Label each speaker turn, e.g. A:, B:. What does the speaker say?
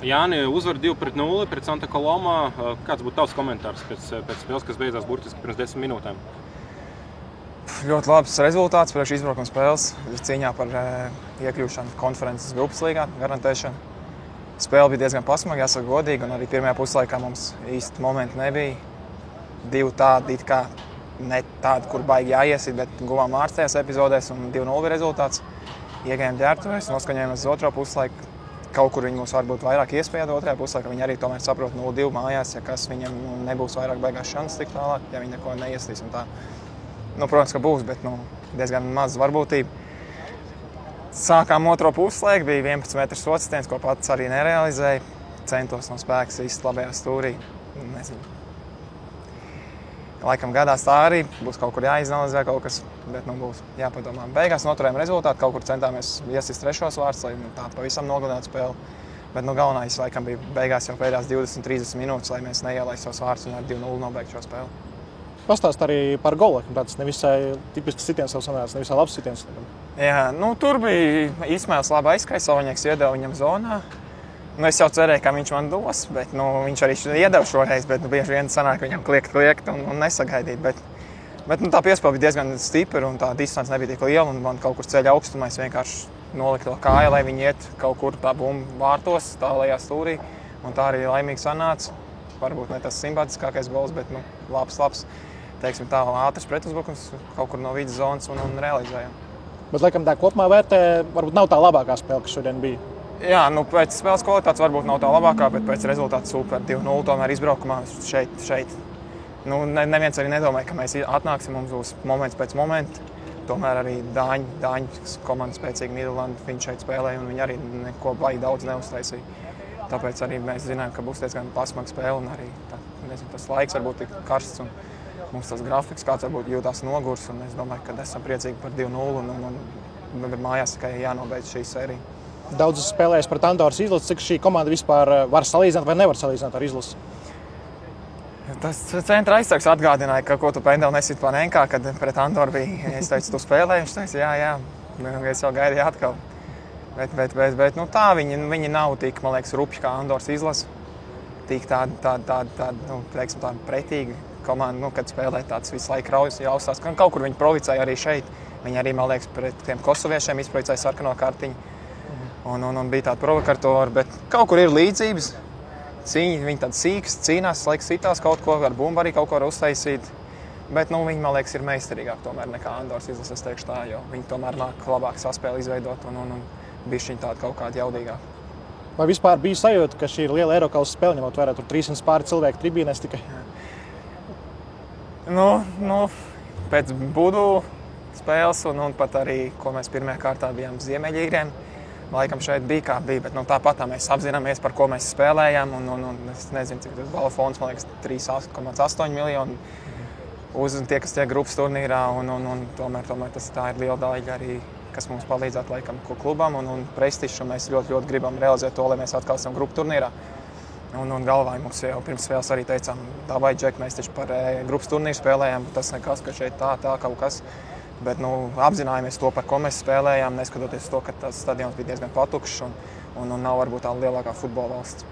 A: Jāni, uzvar 2-0 pret Santa Coloma. Kāds būtu tavs komentārs pēc spēles, kas beidzās burtiski pirms 10 minūtēm?
B: Ļoti labs rezultāts priekš izbraukuma spēles. Cīņā par iekļūšanu konferences grupas līgā, garantēšanu. Spēle bija diezgan pasmaga, jāsaka godīgi, un arī pirmajā puslaikā mums īsti momenti nebija. Divi tādi, it kā ne tādi, kur baigi jāiesit, bet guvām ārstējās epizodēs, un 2-0 bija rezultāts. Iegājām ģērbtuvēs, noskaņojamies uz otro puslaiku. Kaut kur viņi mums varbūt vairāk iespējā otrajā puslaikā. Viņi arī tomēr saprot 0-2 mājās, ja kas viņam nebūs vairāk beigās šansas tik tālāk, ja viņi neko neiestīs un tā. Protams, ka būs, bet diezgan maz varbūtība. Sākām otro puslaiku, bija 11 metru societiens, ko pats arī nerealizēja. Centos no spēka īsti labajā stūrī. Nezinu. Laikam gadās tā arī, būs kaut kur jāizanalizē kaut kas, bet būs jāpadomā. Beigās noturējām rezultātu, kaut kur centāmies iesist trešos vārdus, lai tādu pavisam nogalinātu spēli. Bet galvenais laikam bija beigās jau pēdējās 20-30 minūtes, lai mēs neielaistu tos vārdus un ar 2-0 nobeigtu šo spēli.
C: Pastāst arī par golu, tāds nevisai tipisks sitiens jau sanāca, nevisai labs sitiens.
B: Jā, tur bija Ismails labi aizskājis, Savaņieks iedeva viņam zonā. Es jau cerēju, ka viņš man dos, bet viņš arī iedeva šoreiz, bet bieži vien sanāk viņam kliekt un nesagaidīt. Bet tā piespēle bija diezgan stipra un tā distance nebija tik liela, un man kaut kur ceļa augstumā es vienkārši noliku to kāju, lai viņi iet kaut kur tā bumba vārtos, tālajā stūrī, un tā arī laimīgi sanāca. Varbūt ne tas simpātiskākais gols, bet labs, teiksim tā, ātrs pretuzbrukums kaut kur no vidas zonas un realizējām.
C: Bet laikam tā kopumā vērtē, varbūt nav tā labākā spēle, kas šodien bija.
B: Jā, pēc spēles kvalitātes varbūt nav tā labākā, bet pēc rezultāta super 2-0 tomēr izbraukumā šeit. Neviens arī nedomāja, ka mēs atnāksim, mums būs moments pēc momenta. Tomēr arī Dāņu komanda spēcīga Nīderlanda, viņi šeit spēlēja un viņi arī neko baigi daudz neuztaisīja. Tāpēc arī mēs zinājām, ka būs diezgan pasmaga spēle un arī tas laiks varbūt tik karsts un mums tas grafiks kāds varbūt jūtās nogurs. Un es domāju, ka esam priecīgi par 2-0 un mājās tikai jānobeidz šī sērija.
C: Daudz spēlējis pret Andoras izlasi, cik šī komanda vispār var salīdzināt vai nevar salīdzināt ar izlasi?
B: Tas centra aizsargs atgādināja, ka ko tu pendeli nesit Panenkā, kad pret Andoru bija. Es teicu, tu spēlēji, viņš teica, jā, es jau gaidīju atkal. Bet tā viņi nav tik, man liekas, rupji kā Andoras izlase. Tik tāda pretīga komanda, kad spēlē tāds visu laiku raujas jāuzstās. Kaut kur viņi provicēja arī šeit. Viņi arī, man liekas, pret tiem kosoviešiem izprovicēja sarkano kartiņu. Un bija tāda provokatori, bet kaut kur ir līdzības. Viņi tādi sīks, cīnās, laiks sitās kaut ko, ar bumbu arī kaut ko var uztaisīt. Bet viņi, man liekas, ir meistarīgāk tomēr nekā Andoras izlase, es teikšu tā, jo viņi tomēr nāk labāk saspēli izveidot un bišķiņ tāda kaut kāda jaudīgāka.
C: Vai vispār bija sajūta, ka šī ir liela Eirokausas spēle, ņemot vērā tur 300 pāri cilvēku tribīnēs tikai?
B: Pēc Budu spēles un pat arī, ko mēs pirmajā kārtā bijām Ziemeļīriem, laikam šeit bija kā bija, bet tāpat mēs apzināmies, par ko mēs spēlējām. Es nezinu, cik tas balafons, man liekas, 3,8 miljoni uz tie, kas tiek grupas turnīrā. Tomēr tā ir liela daļa arī, kas mums palīdzētu laikam klubam un prestižu. Mēs ļoti gribam realizēt to, lai mēs atkal esam grupu turnīrā. Galvā mums jau pirms spēles arī teicām, davai, Džek, mēs taču par grupas turnīru spēlējām. Tas nekas, ka šeit tā kaut kas. Bet apzinājāmies to, par ko mēs spēlējām, neskatoties to, ka tas stadions bija diezgan patukšs un nav varbūt tā lielākā futbola valsts.